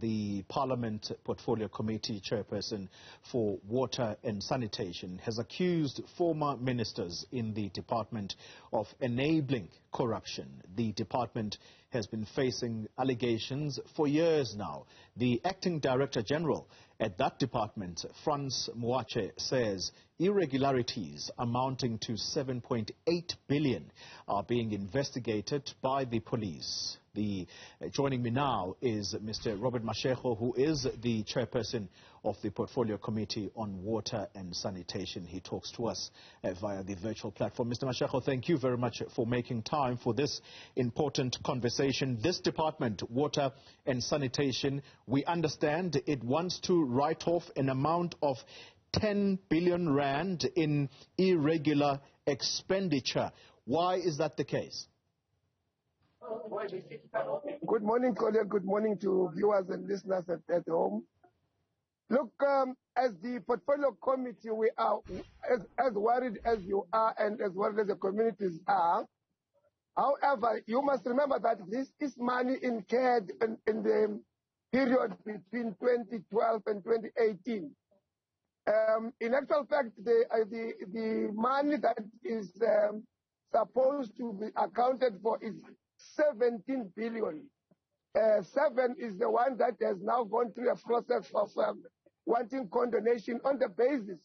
The Parliament Portfolio Committee chairperson for Water and Sanitation has accused former ministers in the department of enabling corruption. The department has been facing allegations for years now. The acting director general at that department, Franz Mwache, says irregularities amounting to 7.8 billion are being investigated by the police. Joining me now is Mr. Robert Mashego, who is the chairperson of the Portfolio Committee on Water and Sanitation. He talks to us via the virtual platform. Mr. Mashego, thank you very much for making time for this important conversation. This department, Water and Sanitation, we understand it wants to write off an amount of 10 billion rand in irregular expenditure. Why is that the case? Good morning, colleague. Good morning to viewers and listeners at home. Look, as the portfolio committee, we are as worried as you are and as worried as the communities are. However, you must remember that this is money incurred in the period between 2012 and 2018. In actual fact, the money that is supposed to be accounted for is 17 billion. 7 is the one that has now gone through a process of wanting condonation on the basis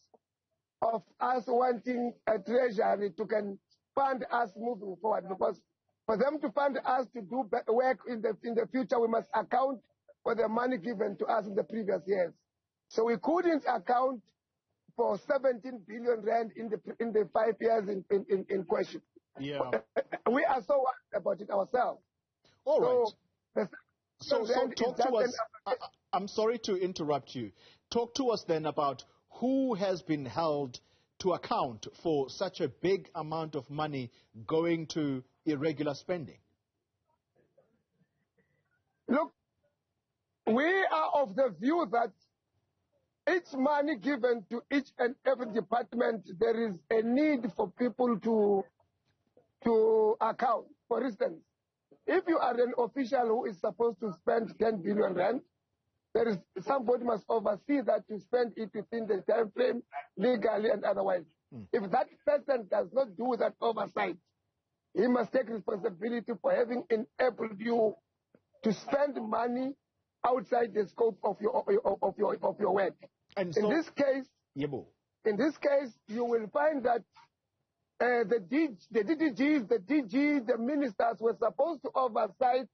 of us wanting a treasury to can fund us moving forward. Because for them to fund us to do work in the future, we must account for the money given to us in the previous years. So we couldn't account for 17 billion rand in the 5 years in question. Yeah. We are so worried about it ourselves. All right. So talk to us. I'm sorry to interrupt you. Talk to us then about who has been held to account for such a big amount of money going to irregular spending. Look, we are of the view that each money given to each and every department, there is a need for people to account. For instance, if you are an official who is supposed to spend 10 billion rand, there is somebody must oversee that to spend it within the time frame, legally and otherwise. If that person does not do that oversight, he must take responsibility for having enabled you to spend money outside the scope of your work. And so, in this case, you will find that the DDGs, the DG, the ministers were supposed to oversight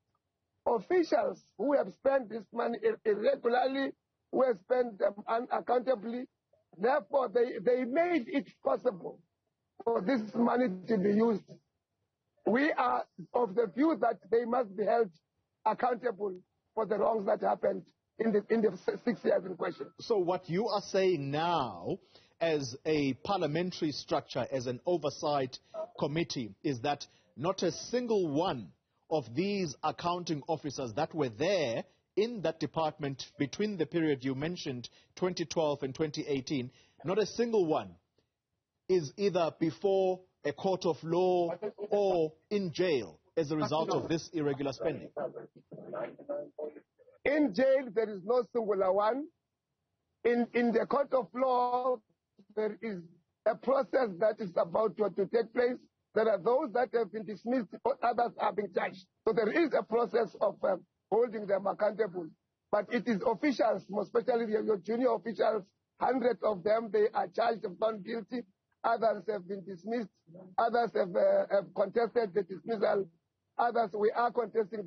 officials who have spent this money irregularly, who have spent them unaccountably. Therefore, they made it possible for this money to be used. We are of the view that they must be held accountable for the wrongs that happened in the 6 years in question. So what you are saying now, as a parliamentary structure, as an oversight committee, is that not a single one of these accounting officers that were there in that department between the period you mentioned, 2012 and 2018, not a single one is either before a court of law or in jail as a result of this irregular spending? In jail, there is no singular one. In the court of law, there is a process that is about to take place. There are those that have been dismissed, others are being charged. So there is a process of holding them accountable. But it is officials, most especially your junior officials, hundreds of them, they are charged and found guilty. Others have been dismissed. Others have contested the dismissal. Others, we are contesting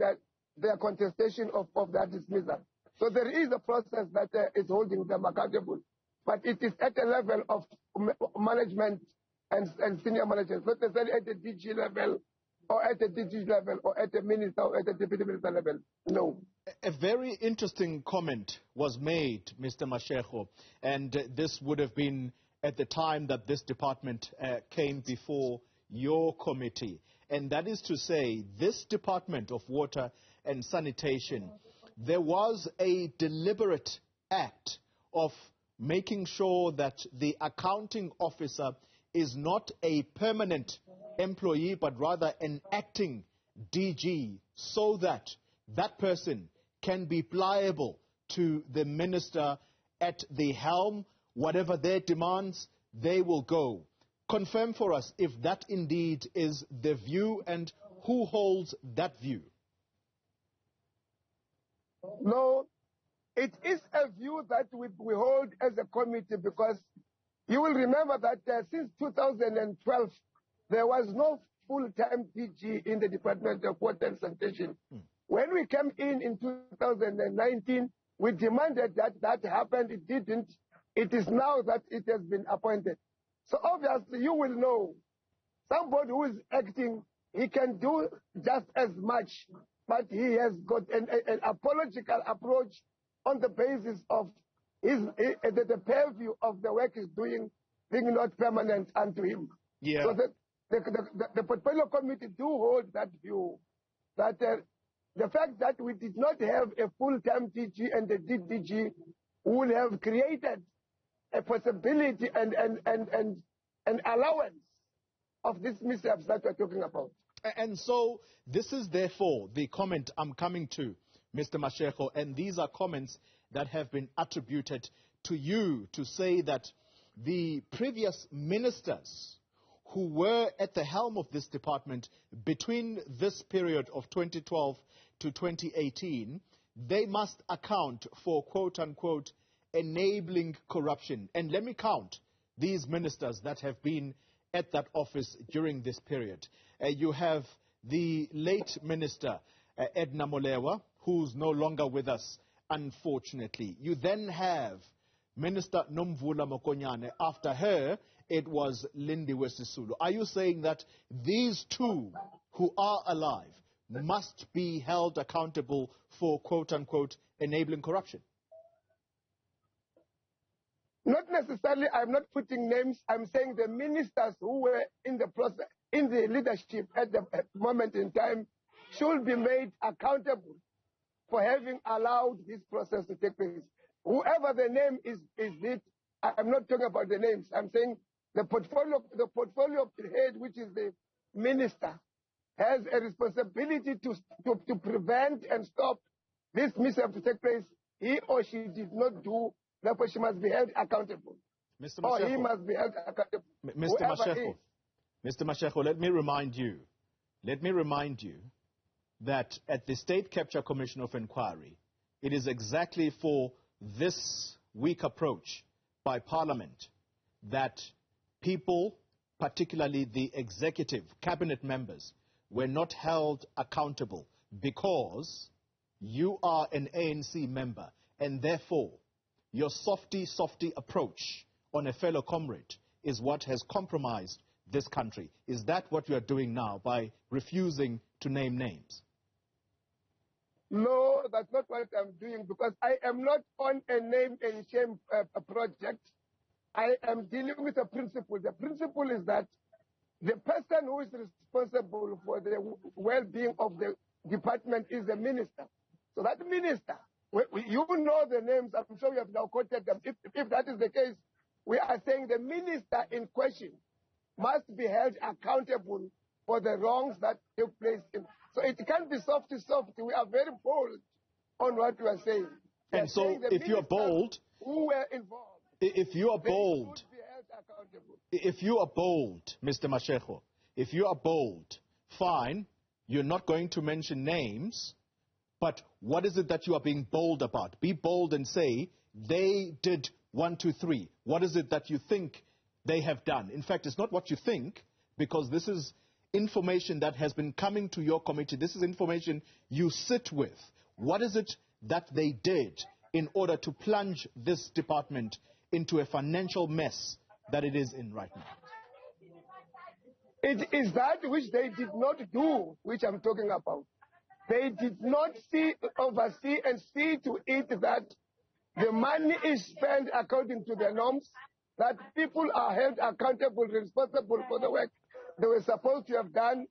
their contestation of that dismissal. So there is a process that is holding them accountable. But it is at a level of management and senior managers, not necessarily at the DG level or at the DG level or at the minister or at the deputy minister level. No. A very interesting comment was made, Mr. Mashego, and this would have been at the time that this department came before your committee. And that is to say, this Department of Water and Sanitation, there was a deliberate act of making sure that the accounting officer is not a permanent employee, but rather an acting DG, so that that person can be pliable to the minister at the helm. Whatever their demands, they will go. Confirm for us if that indeed is the view and who holds that view. No, it is a view that we hold as a committee, because you will remember that since 2012, there was no full-time DG in the Department of Water and Sanitation. When we came in 2019, we demanded that happened. It didn't. It is now that it has been appointed. So obviously you will know somebody who is acting, he can do just as much, but he has got an apological approach on the basis of the purview of the work he's doing being not permanent unto him. Yeah. So the portfolio committee do hold that view, that the fact that we did not have a full-time DG and the DDG would have created a possibility and an allowance of these mishaps that we're talking about. And so this is therefore the comment I'm coming to, Mr. Mashego, and these are comments that have been attributed to you to say that the previous ministers who were at the helm of this department between this period of 2012 to 2018, they must account for, quote-unquote, enabling corruption. And let me count these ministers that have been at that office during this period. You have the late minister, Edna Molewa, who's no longer with us, unfortunately. You then have Minister Nomvula Mokonyane. After her, it was Lindiwe Sisulu. Are you saying that these two who are alive must be held accountable for, quote-unquote, enabling corruption? Not necessarily. I'm not putting names. I'm saying the ministers who were in the process, in the leadership at the moment in time, should be made accountable for having allowed this process to take place. Whoever the name is it, I'm not talking about the names. I'm saying the portfolio head, which is the minister, has a responsibility to prevent and stop this mishap to take place. He or she did not do. Therefore, she must be held accountable. Mr. Mashego, or he must be held accountable. Mr. Mashego, let me remind you that at the State Capture Commission of Inquiry, it is exactly for this weak approach by Parliament that people, particularly the executive cabinet members, were not held accountable because you are an ANC member, and therefore your softy approach on a fellow comrade is what has compromised this country. Is that what you are doing now by refusing to name names? No, that's not what I'm doing, because I am not on a name and shame project. I am dealing with a principle. The principle is that the person who is responsible for the well-being of the department is the minister. So that minister, you know the names, I'm sure you have now quoted them. If that is the case, we are saying the minister in question must be held accountable for the wrongs that took place. So it can't be softy. We are very bold on what we are saying. And so if you are bold, who were involved, if you are bold, should be held accountable. If you are bold, Mr. Mashego, if you are bold, fine, you're not going to mention names, but what is it that you are being bold about? Be bold and say, they did 1, 2, 3. What is it that you think they have done? In fact, it's not what you think, because this is information that has been coming to your committee. This is information you sit with. What is it that they did in order to plunge this department into a financial mess that it is in right now? It is that which they did not do, which I'm talking about. They did not oversee and see to it that the money is spent according to the norms, that people are held accountable, responsible for the work they were supposed to have done.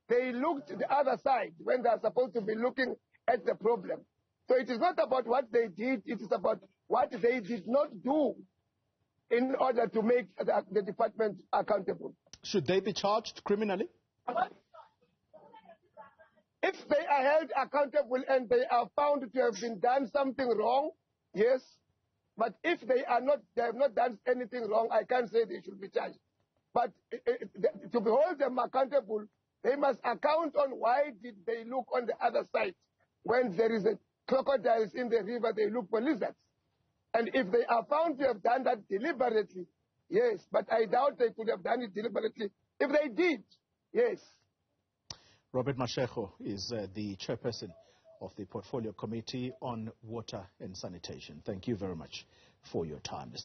They looked the other side when they are supposed to be looking at the problem. So it is not about what they did, it is about what they did not do in order to make the department accountable. Should they be charged criminally? If they are held accountable and they are found to have been done something wrong, yes. But if they have not done anything wrong, I can't say they should be charged. But to hold them accountable, they must account on why did they look on the other side. When there is a crocodiles in the river, they look for lizards. And if they are found to have done that deliberately, yes. But I doubt they could have done it deliberately. If they did, yes. Robert Mashego is the chairperson of the Portfolio Committee on Water and Sanitation. Thank you very much for your time.